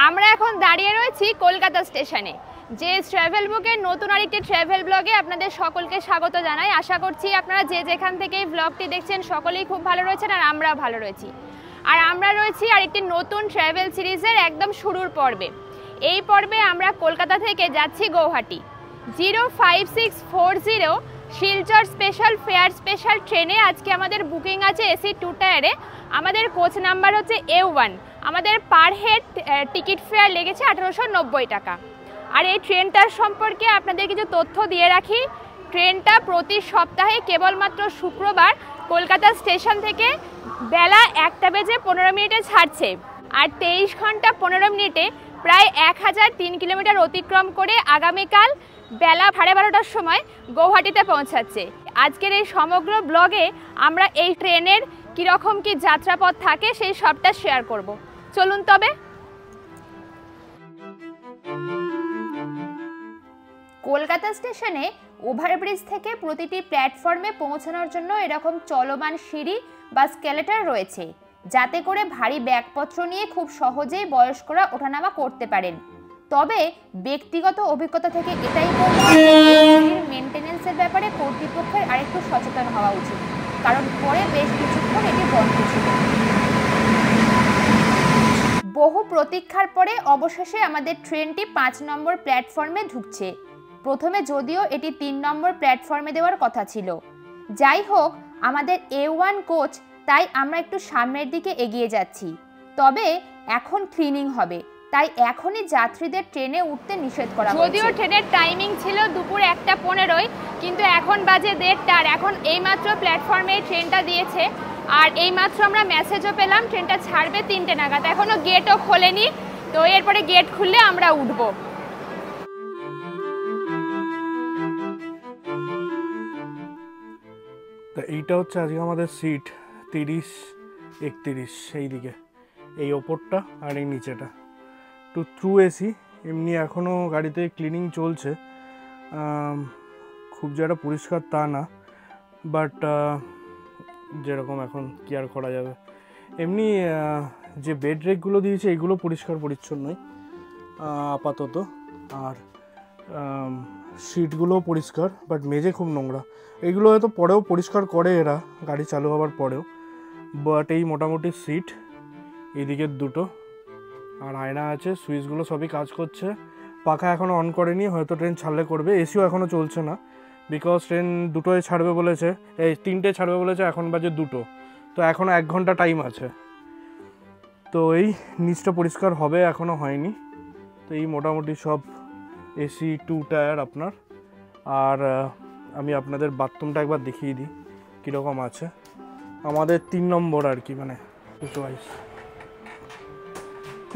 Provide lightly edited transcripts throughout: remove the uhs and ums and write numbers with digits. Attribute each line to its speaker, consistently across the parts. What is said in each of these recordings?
Speaker 1: আমরা এখন দাঁড়িয়ে রয়েছি কলকাতা স্টেশনে। যে ট্রাভেল বুকের নতুন আরেকটি ট্রাভেল ব্লগে আপনাদের সকলকে স্বাগত জানাই। আশা করছি আপনারা যে যেখান থেকে এই ব্লগটি দেখছেন সকলেই খুব ভালো রয়েছেন আর আমরাও ভালো রয়েছি। আর আমরা রয়েছি আরেকটি নতুন ট্রাভেল সিরিজের একদম শুরুর পর্বে। এই পর্বে আমরা কলকাতা থেকে যাচ্ছি Guwahati. 05640 Silchar special fare special ট্রেনে আজকে আমাদের বুকিং আছে এসি 2 টায়ারে। আমাদের কোচ নাম্বার হচ্ছে A1। আমাদের পার হেড টিকিট ফেয়ার লেগেছে 1890 টাকা। আর এই ট্রেনটার সম্পর্কে আপনাদের কিছু তথ্য দিয়ে রাখি। ট্রেনটা প্রতি সপ্তাহে কেবলমাত্র শুক্রবার কলকাতা স্টেশন থেকে বেলা 1টা বেজে 15 মিনিটে ছাড়ছে। আর 23 ঘন্টা 15 মিনিটে প্রায় 1003 কিলোমিটার অতিক্রম করে আগামীকাল বেলা 12:30টার সময় গৌহাটিতে পৌঁছাচ্ছে। আজকের এই সমগ্র ব্লগে আমরা এই ট্রেনের কীরকম কি যাত্রাপথ থাকে সেই সবটা শেয়ার করব। চলুন তবে। কলকাতা স্টেশনে ওভারব্রিজ থেকে প্রতিটি প্ল্যাটফর্মে পৌঁছানোর জন্য এরকম চলমান সিঁড়ি বা স্কেলেটর রয়েছে, যাতে করে ভারী ব্যাগপত্র নিয়ে খুব সহজেই বয়স্করা ওঠানামা করতে পারেন। তবে ব্যক্তিগত অভিজ্ঞতা থেকে এটাই বলবো, মেনটেনেন্সের ব্যাপারে কর্তৃপক্ষের আরেকটু সচেতন হওয়া উচিত, কারণ পরে বেশ কিছুক্ষণ এটি বন্ধ ছিল। বহু প্রতীক্ষার পরে অবশেষে আমাদের ট্রেনটি 5 নম্বর প্ল্যাটফর্মে ঢুকছে। প্রথমে যদিও এটি 3 নম্বর প্ল্যাটফর্মে দেওয়ার কথা ছিল। যাই হোক, আমাদের A1 কোচ, তাই আমরা একটু সামনের দিকে এগিয়ে যাচ্ছি। তবে এখন ক্লিনিং হবে, তাই এখনই যাত্রীদের ট্রেনে উঠতে নিষেধ করা হয়েছে। যদিও ট্রেনের টাইমিং ছিল দুপুর 1:15, কিন্তু এখন বাজে 1:30। আর এখন এইমাত্র প্ল্যাটফর্মে ট্রেনটা দিয়েছে। আর এইমাত্র আমরা মেসেজও পেলাম ট্রেনটা ছাড়বে 3টে নাগাদ। এখনো গেটও খোলেনি, তো এরপরে গেট খুললে আমরা উঠবো।
Speaker 2: তো এইটা হচ্ছে আজকে আমাদের সিট 30-31, সেই দিকে এই ওপরটা আর এই নিচেটা টু থ্রু এসি। এমনি এখনও গাড়িতে ক্লিনিং চলছে, খুব যেটা পরিষ্কার তা না, বাট যেরকম এখন কি আর করা যাবে। এমনি যে বেড রেকগুলো দিয়েছে এইগুলো পরিষ্কার পরিচ্ছন্নই আপাতত, আর সিটগুলোও পরিষ্কার, বাট মেঝে খুব নোংরা। এইগুলো হয়তো পরেও পরিষ্কার করে এরা গাড়ি চালু হওয়ার পরেও, বাট এই মোটামুটি সিট এদিকের দুটো, আর আয়না আছে, সুইচগুলো সবই কাজ করছে। পাখা এখনও অন করেনি, হয়তো ট্রেন ছাড়লে করবে। এসিও এখনও চলছে না, বিকজ ট্রেন 2টোয় ছাড়বে বলেছে, এই 3টে ছাড়বে বলেছে, এখন বাজে 2টো, তো এখনও 1 ঘন্টা টাইম আছে। তো এই নিচটা পরিষ্কার হবে, এখনও হয়নি। তো এই মোটামুটি সব এসি 2 টায়ার আপনার। আর আমি আপনাদের বাথরুমটা একবার দেখিয়ে দিই কীরকম আছে। আমাদের 3 নম্বর আর কি, মানে চয়েস।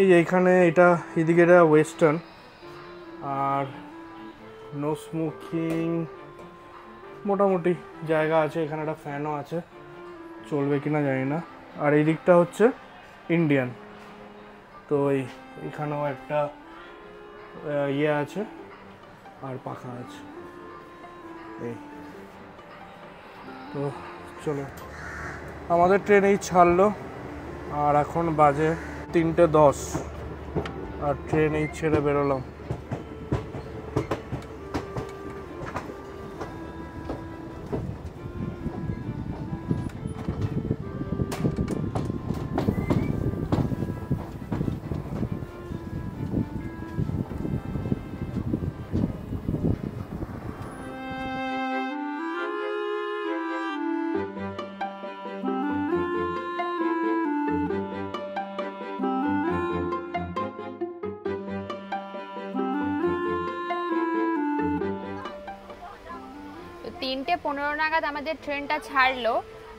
Speaker 2: এই এইখানে এটা এদিকে এটা ওয়েস্টার্ন, আর নো স্মোকিং মোটামুটি জায়গা আছে। এখানে একটা ফ্যানও আছে, চলবে কিনা জানি না। আর এই দিকটা হচ্ছে ইন্ডিয়ান। তো এইখানেও একটা ইয়ে আছে আর পাখা আছে। এই তো চলো, আমাদের ট্রেন এই ছাড়লো, আর এখন বাজে 3:10, আর ট্রেন এই ছেড়ে বেরোলাম।
Speaker 1: তো 3:15 নাগাদ আমাদের ট্রেনটা ছাড়লো।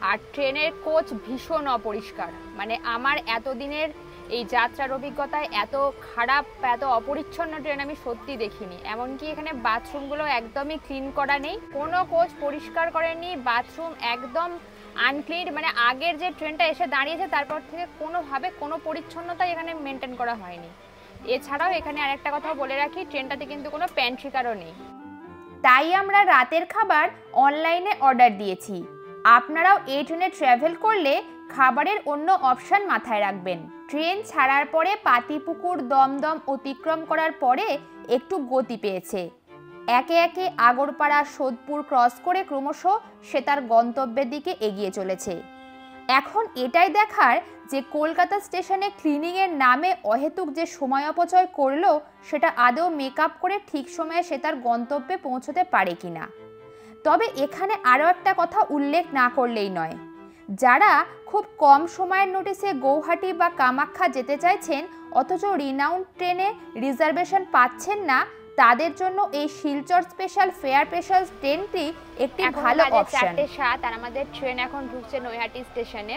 Speaker 1: আর ট্রেনের কোচ ভীষণ অপরিষ্কার, মানে আমার এতদিনের এই যাত্রার অভিজ্ঞতায় এত খারাপ, এত অপরিচ্ছন্ন ট্রেন আমি সত্যি দেখিনি। এমনকি এখানে বাথরুমগুলো একদমই ক্লিন করা নেই, কোনো কোচ পরিষ্কার করেনি, বাথরুম একদম আনক্লিন। মানে আগের যে ট্রেনটা এসে দাঁড়িয়েছে তারপর থেকে কোনোভাবে কোনো পরিচ্ছন্নতাই এখানে মেনটেন করা হয়নি। এছাড়াও এখানে আরেকটা কথা বলে রাখি, ট্রেনটাতে কিন্তু কোনো প্যান্ট্রিকারও নেই। তাই আমরা রাতের খাবার অনলাইনে অর্ডার দিয়েছি। আপনারাও এই ট্রেনে ট্রাভেল করলে খাবারের অন্য অপশন মাথায় রাখবেন। ট্রেন ছাড়ার পরে পাতিপুকুর দমদম অতিক্রম করার পরে একটু গতি পেয়েছে। একে একে আগরপাড়া সোদপুর ক্রস করে ক্রমশ সে তার গন্তব্যের দিকে এগিয়ে চলেছে। এখন এটাই দেখার যে কলকাতা স্টেশনে ক্লিনিংয়ের নামে অহেতুক যে সময় অপচয় করলো সেটা আদৌ মেকআপ করে ঠিক সময়ে সে তার গন্তব্যে পৌঁছতে পারে কিনা। তবে এখানে আরও একটা কথা উল্লেখ না করলেই নয়, যারা খুব কম সময়ের নোটিশে গৌহাটি বা কামাখ্যা যেতে চাইছেন অথচ রিনাউন্ড ট্রেনে রিজার্ভেশন পাচ্ছেন না, তাদের জন্য এই শিলচর স্পেশাল ফেয়ার স্পেশাল ট্রেনটি একটি ভালো অপশন। 4:07 আর আমাদের ট্রেন এখন ঢুকছে নৈহাটি স্টেশনে।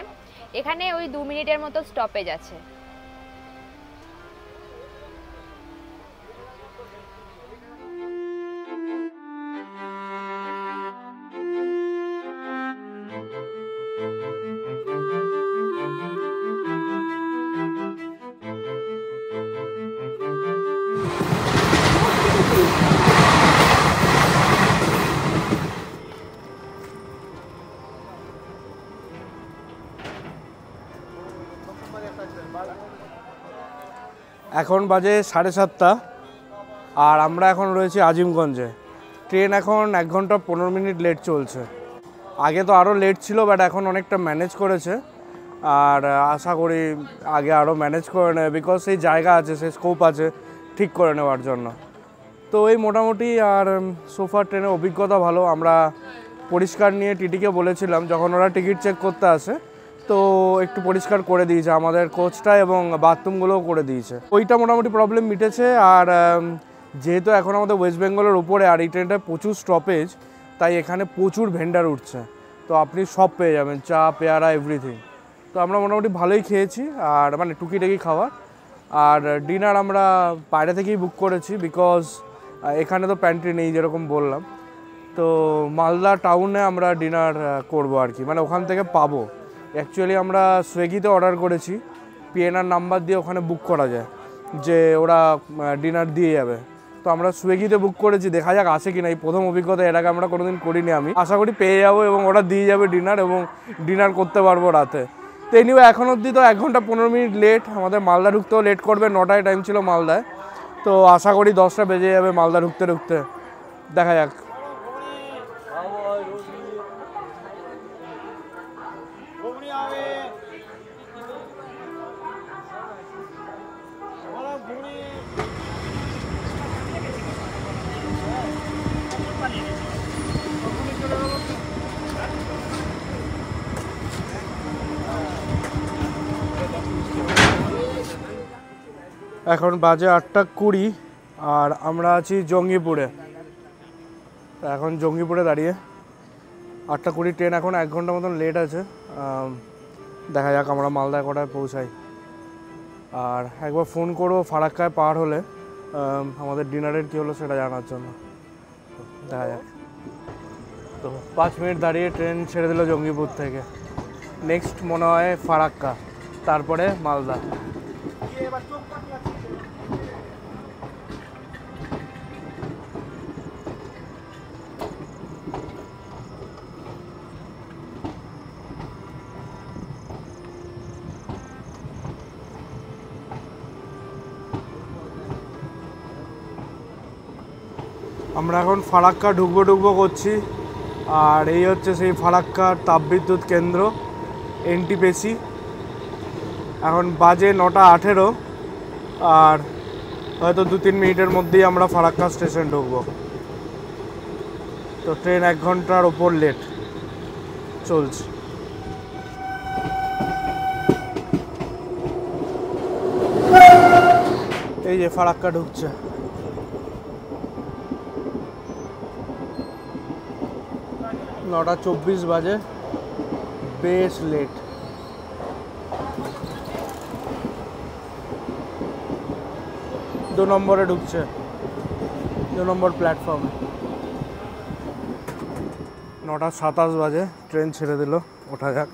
Speaker 1: এখানে ওই 2 মিনিটের মতো স্টপেজ আছে।
Speaker 2: এখন বাজে 7:30 আর আমরা এখন রয়েছি আজিমগঞ্জে। ট্রেন এখন 1 ঘন্টা 15 মিনিট লেট চলছে। আগে তো আরও লেট ছিল, বাট এখন অনেকটা ম্যানেজ করেছে আর আশা করি আগে আরও ম্যানেজ করে নেবে, বিকজ সেই জায়গা আছে, সেই স্কোপ আছে ঠিক করে নেওয়ার জন্য। তো এই মোটামুটি আর সোফার ট্রেনের অভিজ্ঞতা ভালো। আমরা পরিষ্কার নিয়ে টিটিকে বলেছিলাম যখন ওরা টিকিট চেক করতে আসে, তো একটু পরিষ্কার করে দিয়েছে আমাদের কোচটা এবং বাথরুমগুলোও করে দিয়েছে। ওইটা মোটামুটি প্রবলেম মিটেছে। আর যেহেতু এখন আমাদের ওয়েস্ট বেঙ্গলের উপরে আর এই ট্রেনটায় প্রচুর স্টপেজ, তাই এখানে প্রচুর ভেন্ডার উঠছে, তো আপনি সব পেয়ে যাবেন, চা পেয়ারা এভরিথিং। তো আমরা মোটামুটি ভালোই খেয়েছি, আর মানে টুকিটাকি খাওয়া। আর ডিনার আমরা বাইরে থেকেই বুক করেছি, বিকজ এখানে তো প্যান্ট্রি নেই যেরকম বললাম। তো মালদা টাউনে আমরা ডিনার করবো আর কি, মানে ওখান থেকে পাবো। অ্যাকচুয়ালি আমরা সুইগিতে অর্ডার করেছি, পিএনআর নাম্বার দিয়ে ওখানে বুক করা যায় যে ওরা ডিনার দিয়ে যাবে। তো আমরা সুইগিতে বুক করেছি, দেখা যাক আসে কিনা। এই প্রথম অভিজ্ঞতা, এর আগে আমরা কোনোদিন করিনি। আমি আশা করি পেয়ে যাবো এবং ওরা দিয়ে যাবে ডিনার, এবং ডিনার করতে পারবো রাতে। তো এনিওয়ে এখন অবধি তো 1 ঘন্টা 15 মিনিট লেট। আমাদের মালদা ঢুকতেও লেট করবে, 9টায় টাইম ছিল মালদায়। তো আশা করি 10টা বেজে যাবে মালদা ঢুকতে ঢুকতে, দেখা যাক। এখন বাজে 8:20 আর আমরা আছি জঙ্গিপুরে। এখন জঙ্গিপুরে দাঁড়িয়ে 8:20 ট্রেন, এখন 1 ঘন্টা মতন লেট আছে। দেখা যাক আমরা মালদায় কটায় পৌঁছাই। আর একবার ফোন করবো ফারাক্কায় পার হলে আমাদের ডিনারের কী হলো সেটা জানার জন্য। দেখা যাক। তো 5 মিনিট দাঁড়িয়ে ট্রেন ছেড়ে দিল জঙ্গিপুর থেকে। নেক্সট মনে হয় ফারাক্কা, তারপরে মালদা। আমরা এখন ফারাক্কা ঢুকবো করছি। আর এই হচ্ছে সেই ফারাক্কার তাপবিদ্যুৎ কেন্দ্র এনটিপিসি। এখন বাজে 9:18 আর হয়তো 2-3 মিনিটের মধ্যেই আমরা ফারাক্কা স্টেশন ঢুকবো। তো ট্রেন 1 ঘন্টার ওপর লেট চলছে। এই যে ফারাক্কা ঢুকছে। 9:24 বাজে, বেশ লেট। 2 নম্বরে ঢুকছে, 2 নম্বর প্ল্যাটফর্মে। 9:27 বাজে, ট্রেন ছেড়ে দিল, ওঠা যাক।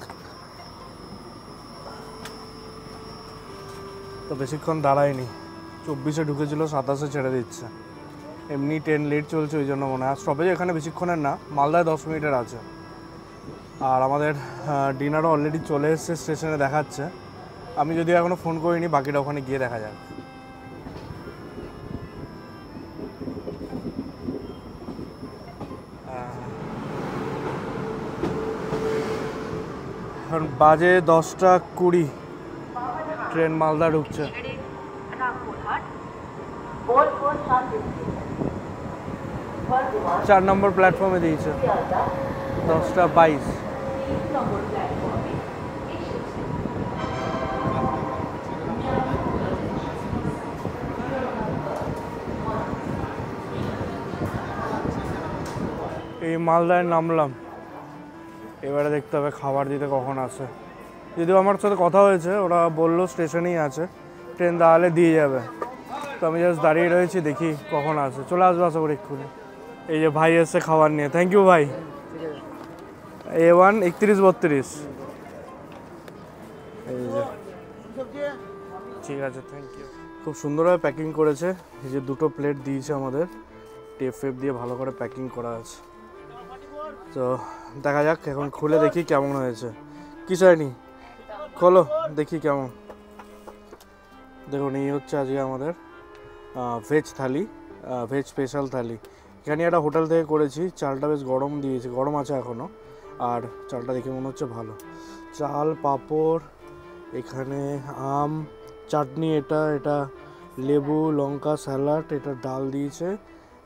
Speaker 2: তো বেশিক্ষণ দাঁড়ায়নি, 24-এ ঢুকেছিল, 27-এ ছেড়ে দিচ্ছে। এমনি ট্রেন লেট চলছে ওই জন্য মনে হয়। আর স্টপেজ এখানে বেশিক্ষণের না, মালদায় 10 মিনিটের আছে। আর আমাদের ডিনারও অলরেডি চলে এসছে স্টেশনে দেখাচ্ছে। আমি যদি এখনো ফোন করিনি, বাকিটা ওখানে গিয়ে দেখা যাক। এখন বাজে 10:20, ট্রেন মালদা ঢুকছে। 4 নম্বর প্ল্যাটফর্মে দিয়েছে, 10:22। এই মালদায় নামলাম, এবারে দেখতে হবে খাবার দিতে কখন আসে। যদিও আমার সাথে কথা হয়েছে, ওরা বললো স্টেশনেই আছে, ট্রেন দাঁড়ালে দিয়ে যাবে। তো আমি জাস্ট দাঁড়িয়ে রয়েছি, দেখি কখন আসে। চলে আসবে আশা করি এক্ষুনি। এই যে ভাই এসছে খাবার নিয়ে, থ্যাংক ইউ ভাই। A1 3132। এই যে ঠিক আছে, থ্যাংক ইউ। খুব সুন্দরভাবে প্যাকিং করেছে। এই যে 2টো প্লেট দিয়েছে আমাদের, টেপ ফেপ দিয়ে ভালো করে প্যাকিং করা আছে। তো দেখা যাক, এখন খুলে দেখি কেমন হয়েছে। কিছু হয়নি, খোলো দেখি কেমন। দেখুন, এই হচ্ছে আজকে আমাদের ভেজ থালি, ভেজ স্পেশাল থালি। এখানে একটা হোটেল থেকে করেছি। চালটা বেশ গরম দিয়েছে, গরম আছে এখনও। আর চালটা দেখে মনে হচ্ছে ভালো। চাল, পাঁপড়, এখানে আম, চাটনি, এটা লেবু, লঙ্কা, স্যালাড, এটা ডাল দিয়েছে,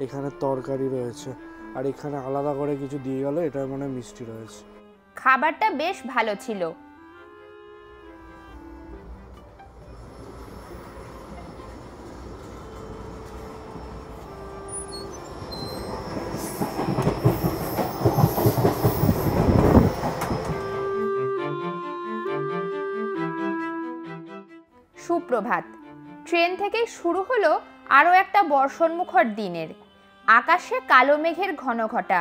Speaker 2: এখানে তরকারি রয়েছে, আর এখানে আলাদা করে কিছু দিয়ে গেল, এটা মানে মিষ্টি রয়েছে।
Speaker 1: খাবারটা বেশ ভালো ছিল। সুপ্রভাত। ট্রেন থেকেই শুরু হলো আরও একটা বর্ষণমুখর দিনের। আকাশে কালো মেঘের ঘনঘটা,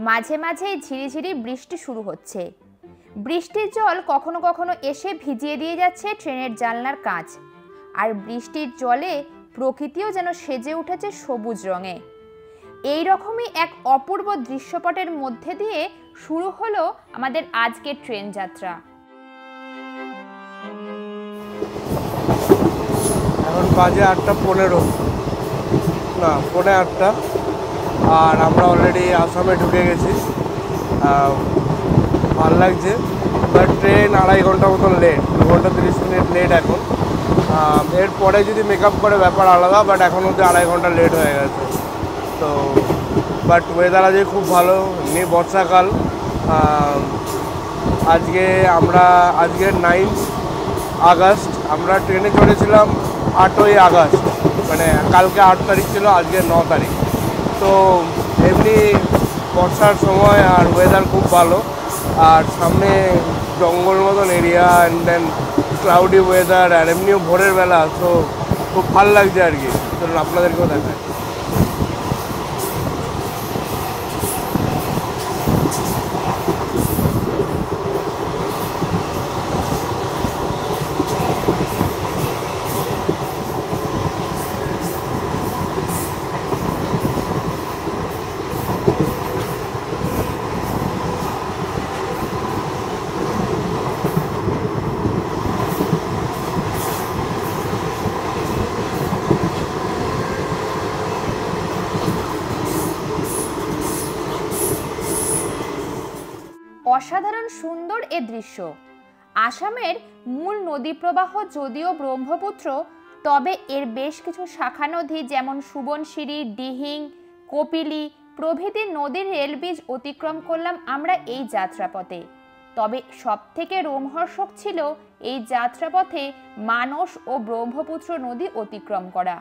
Speaker 1: মাঝে মাঝেই ঝিরিঝিরি বৃষ্টি শুরু হচ্ছে। বৃষ্টির জল কখনো কখনো এসে ভিজিয়ে দিয়ে যাচ্ছে ট্রেনের জানলার কাঁচ। আর বৃষ্টির জলে প্রকৃতিও যেন সেজে উঠেছে সবুজ রঙে। এই রকমই এক অপূর্ব দৃশ্যপটের মধ্যে দিয়ে শুরু হলো আমাদের আজকের ট্রেন যাত্রা।
Speaker 2: এখন বাজে 8:15, না 8:15, আর আমরা অলরেডি আসামে ঢুকে গেছি। ভাল লাগছে, বাট ট্রেন 2.5 ঘন্টা মতন লেট, 2 ঘন্টা 30 মিনিট লেট এখন। এরপরে যদি মেকআপ করে ব্যাপার আলাদা, বাট এখন অবধি 2.5 ঘন্টা লেট হয়ে গেছে। তো বাট ওয়েদার আজকে খুব ভালো, এমনি বর্ষাকাল। আজকে 9 আগস্ট, আমরা ট্রেনে চড়েছিলাম 8ই আগস্ট, মানে কালকে 8 তারিখ ছিল, আজকে 9 তারিখ। তো এমনি বর্ষার সময়, আর ওয়েদার খুব ভালো, আর সামনে জঙ্গল মতন area, and then cloudy weather, আর এমনিও ভোরের বেলা। তো খুব ভালো লাগছে আর কি। চলুন আপনাদেরকেও দেখায়।
Speaker 1: অসাধারণ সুন্দর এ দৃশ্য। আসামের মূল নদী প্রবাহ যদিও ব্রহ্মপুত্র, তবে এর বেশ কিছু শাখা নদী যেমন সুবনশিরি, দিহিং, কপিলি প্রভৃতি নদীর রেলব্রিজ অতিক্রম করলাম আমরা এই যাত্রাপথে। তবে সবথেকে রোমহর্ষক ছিল এই যাত্রাপথে মানস ও ব্রহ্মপুত্র নদী অতিক্রম করা।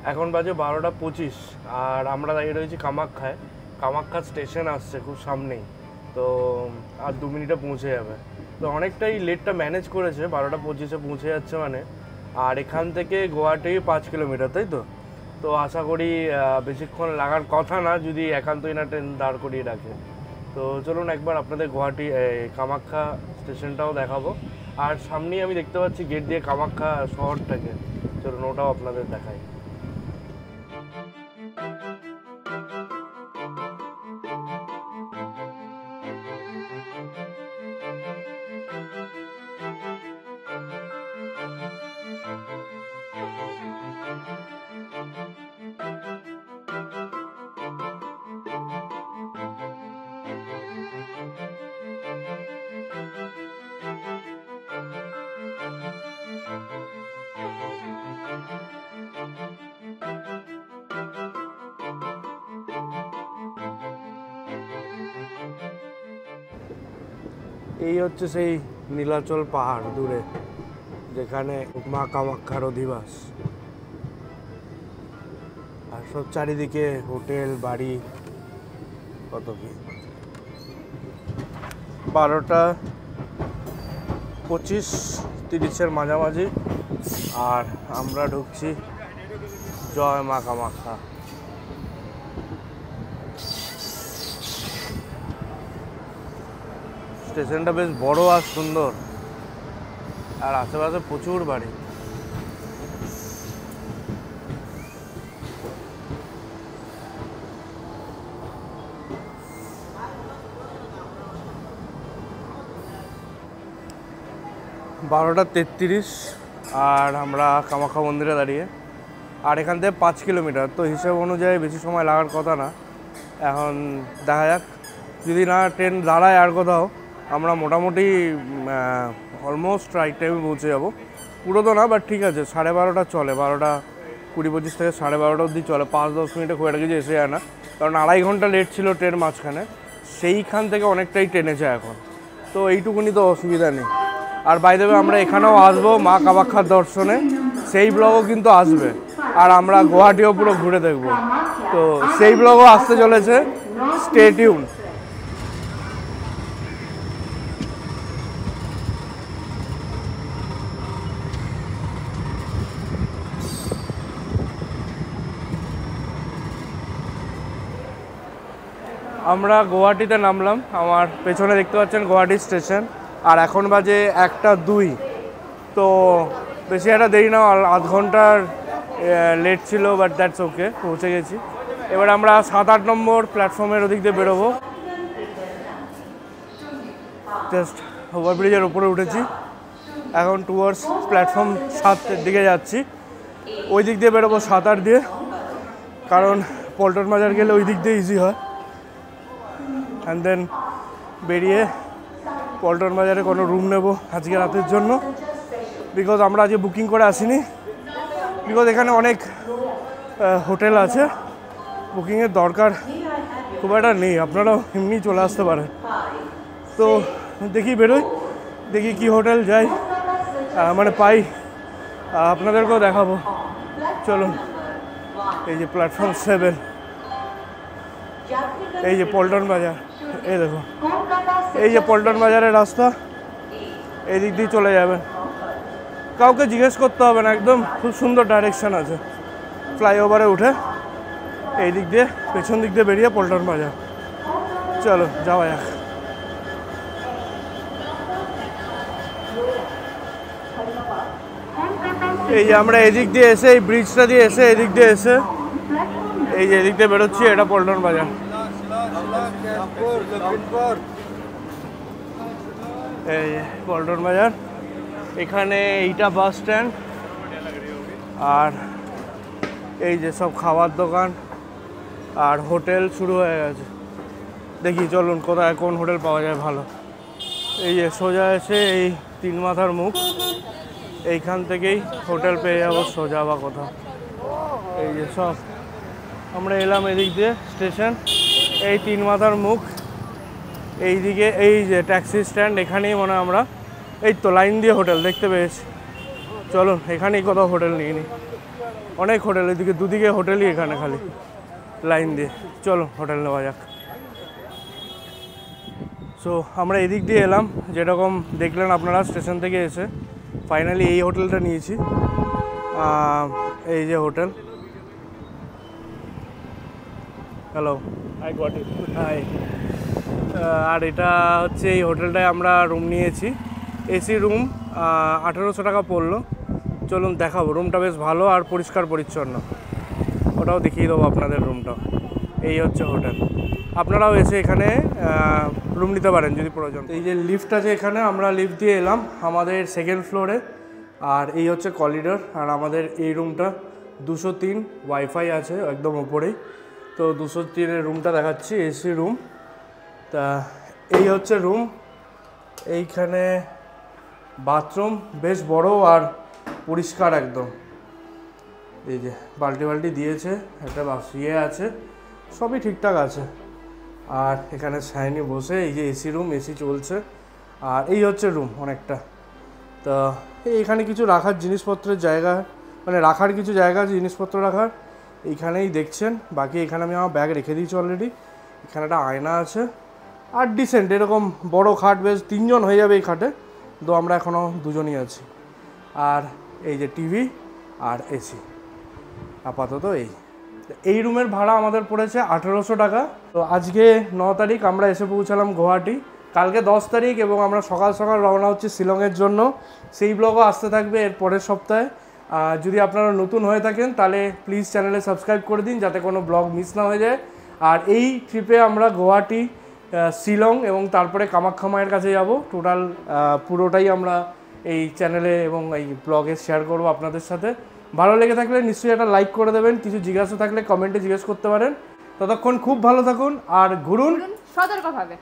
Speaker 2: এখন বাজে 12:25 আর আমরা দাঁড়িয়ে রয়েছি কামাখ্যায়। কামাখ্যা স্টেশন আসছে খুব সামনেই, তো আর 2 মিনিটে পৌঁছে যাবে। তো অনেকটাই লেটটা ম্যানেজ করেছে, 12:25-এ পৌঁছে যাচ্ছে মানে। আর এখান থেকে গুয়াহাটি 5 কিলোমিটার, তাই তো? তো আশা করি বেশিক্ষণ লাগার কথা না, যদি একান্তই না ট্রেন দাঁড় করিয়ে রাখে। তো চলুন একবার আপনাদের গুয়াহাটি কামাখ্যা স্টেশনটাও দেখাবো। আর সামনেই আমি দেখতে পাচ্ছি গেট দিয়ে কামাখ্যা শহরটাকে, চলুন ওটাও আপনাদের দেখাই। এই হচ্ছে সেই নীলাচল পাহাড় দূরে, যেখানে মা কামাখ্যার অধিবাস। আর সব চারিদিকে হোটেল বাড়ি, কত কি। 12:25-30-এর মাঝামাঝি, আর আমরা ঢুকছি জয় মা কামাখ্যা। স্টেশনটা বেশ বড় আর সুন্দর, আর আশেপাশে প্রচুর বাড়ি। বারোটা 33 আর আমরা কামাখ্যা মন্দিরে দাঁড়িয়ে। আর এখান থেকে 5 কিলোমিটার, তো হিসেব অনুযায়ী বেশি সময় লাগার কথা না। এখন দেখা যাক, যদি না ট্রেন দাঁড়ায় আর কোথাও, আমরা মোটামুটি অলমোস্ট রাইট টাইমে পৌঁছে যাবো। পুরো তো না, বাট ঠিক আছে, 12:30 চলে, 12:20-25 থেকে 12:30 অবধি চলে। 5-10 মিনিটে খুব একটা কিছু এসে যায় না, কারণ 2.5 ঘন্টা লেট ছিল ট্রেন মাঝখানে, সেইখান থেকে অনেকটাই টেনেছে এখন। তো এইটুকুনি তো অসুবিধা নেই। আর বাই দ্য ওয়ে আমরা এখানেও আসবো মা কামাখ্যার দর্শনে, সেই ব্লগও কিন্তু আসবে। আর আমরা গুয়াহাটিও পুরো ঘুরে দেখব, তো সেই ব্লগও আসতে চলেছে, স্টে টিউন। আমরা গুয়াহাটিতে নামলাম, আমার পেছনে দেখতে পাচ্ছেন গুয়াহাটি স্টেশন। আর এখন বাজে 1:02, তো বেশি একটা দেরি না, আধ ঘন্টার লেট ছিল, বাট দ্যাটস ওকে, পৌঁছে গেছি। এবার আমরা 7-8 নম্বর প্ল্যাটফর্মের ওদিক দিয়ে বেরোবো। জাস্ট ওভারব্রিজের ওপরে উঠেছি, এখন টুয়ার্ডস প্ল্যাটফর্ম 7-এর দিকে যাচ্ছি। ওই দিক দিয়ে বেরোবো 7-8 দিয়ে, কারণ পল্টন বাজার গেলে ওই দিক দিয়ে ইজি হয়। অ্যান্ড দেন বেরিয়ে পল্টন বাজারে কোনো রুম নেব আজকে রাতের জন্য, বিকজ আমরা আজকে বুকিং করে আসিনি, বিকজ এখানে অনেক হোটেল আছে, বুকিংয়ের দরকার খুব একটা নেই, আপনারাও এমনি চলে আসতে পারেন। তো দেখি বেরোই, দেখি কি হোটেল যাই, মানে পাই, আপনাদেরকেও দেখাবো। চলুন, এই যে প্ল্যাটফর্ম 7, এই যে পল্টন বাজার, এই দেখো, এই যে পল্টন বাজারের রাস্তা, এই দিক দিয়ে চলে যাবেন, কাউকে জিজ্ঞেস করতে হবে না, একদম খুব সুন্দর ডাইরেকশন আছে। ফ্লাইওভারে উঠে এই দিক দিয়ে পেছন দিক দিয়ে বেরিয়ে পল্টন বাজার। চলো যাওয়া যাক। এই যে আমরা এদিক দিয়ে এসে, এই ব্রিজটা দিয়ে এসে, এদিক দিয়ে এসে, এই যে এদিক দিয়ে বেরোচ্ছি, এটা পল্টন বাজার। এই পল্টন বাজার, এখানে এইটা বাস স্ট্যান্ড, আর এই যে সব খাবার দোকান আর হোটেল শুরু হয়ে গেছে। দেখি চলুন কোথায় কোন হোটেল পাওয়া যায় ভালো। এই যে সোজা এসে এই 3 মাথার মুখ, এইখান থেকেই হোটেল পেয়ে যাবো সোজা বা কোথাও। এই যে সব আমরা এলাম এদিক দিয়ে স্টেশন, এই 3 মাথার মুখ, এইদিকে এই যে ট্যাক্সি স্ট্যান্ড, এখানেই মনে হয় আমরা, এই তো লাইন দিয়ে হোটেল দেখতে পেয়েছি। চলুন এখানেই কোথাও হোটেল নিয়ে নিই, অনেক হোটেল, এদিকে দুদিকে হোটেলই এখানে খালি লাইন দিয়ে। চলো হোটেল নেওয়া যাক। সো আমরা এদিক দিয়ে এলাম, যেরকম দেখলেন আপনারা স্টেশন থেকে এসে ফাইনালি এই হোটেলটা নিয়েছি। এই যে hotel. Hello,
Speaker 3: I got it.
Speaker 2: Hi. আর এটা হচ্ছে এই হোটেলটায় আমরা রুম নিয়েছি, এসি রুম, 1800 টাকা পড়লো। চলুন দেখাবো, রুমটা বেশ ভালো আর পরিষ্কার পরিচ্ছন্ন, ওটাও দেখিয়ে দেবো আপনাদের রুমটা। এই হচ্ছে হোটেল, আপনারাও এসে এখানে রুম নিতে পারেন যদি প্রয়োজন। এই যে লিফট আছে এখানে, আমরা লিফট দিয়ে এলাম আমাদের সেকেন্ড ফ্লোরে। আর এই হচ্ছে করিডোর, আর আমাদের এই রুমটা 203, ওয়াইফাই আছে একদম ওপরেই। তো 203-এর রুমটা দেখাচ্ছি, এসি রুম। তা এই হচ্ছে রুম, এইখানে বাথরুম বেশ বড় আর পরিষ্কার একদম। এই যে বালতি দিয়েছে, একটা ইয়ে আছে, সবই ঠিকঠাক আছে। আর এখানে সাইনি বসে, এই যে এসি রুম, এসি চলছে। আর এই হচ্ছে রুম অনেকটা। তো এইখানে কিছু রাখার জিনিসপত্রের জায়গা, মানে রাখার কিছু জায়গা আছে জিনিসপত্র রাখার, এইখানেই দেখছেন। বাকি এখানে আমি আমার ব্যাগ রেখে দিয়েছি অলরেডি। এখানে একটা আয়না আছে আর ডিসেন্ট এরকম বড় খাট, বেশ 3 জন হয়ে যাবে এই খাটে, তো আমরা এখনও 2 জনই আছি। আর এই যে টিভি আর এসি আপাতত। এই রুমের ভাড়া আমাদের পড়েছে 1800 টাকা। তো আজকে 9 তারিখ, আমরা এসে পৌঁছালাম গুয়াহাটি। কালকে 10 তারিখ এবং আমরা সকাল সকাল রওনা হচ্ছে শিলংয়ের জন্য। সেই ব্লগও আসতে থাকবে এর পরের সপ্তাহে। যদি আপনারা নতুন হয়ে থাকেন তাহলে প্লিজ চ্যানেলে সাবস্ক্রাইব করে দিন, যাতে কোনো ব্লগ মিস না হয়ে যায়। আর এই ট্রিপে আমরা গুয়াহাটি, শিলং এবং তারপরে কামাখ্যা মায়ের কাছে যাব। টোটাল পুরোটাই আমরা এই চ্যানেলে এবং এই ব্লগে শেয়ার করব আপনাদের সাথে। ভালো লেগে থাকলে নিশ্চয়ই একটা লাইক করে দেবেন, কিছু জিজ্ঞাসা থাকলে কমেন্টে জিজ্ঞেস করতে পারেন। ততক্ষণ খুব ভালো থাকুন আর ঘুরুন
Speaker 1: সতর্কভাবে।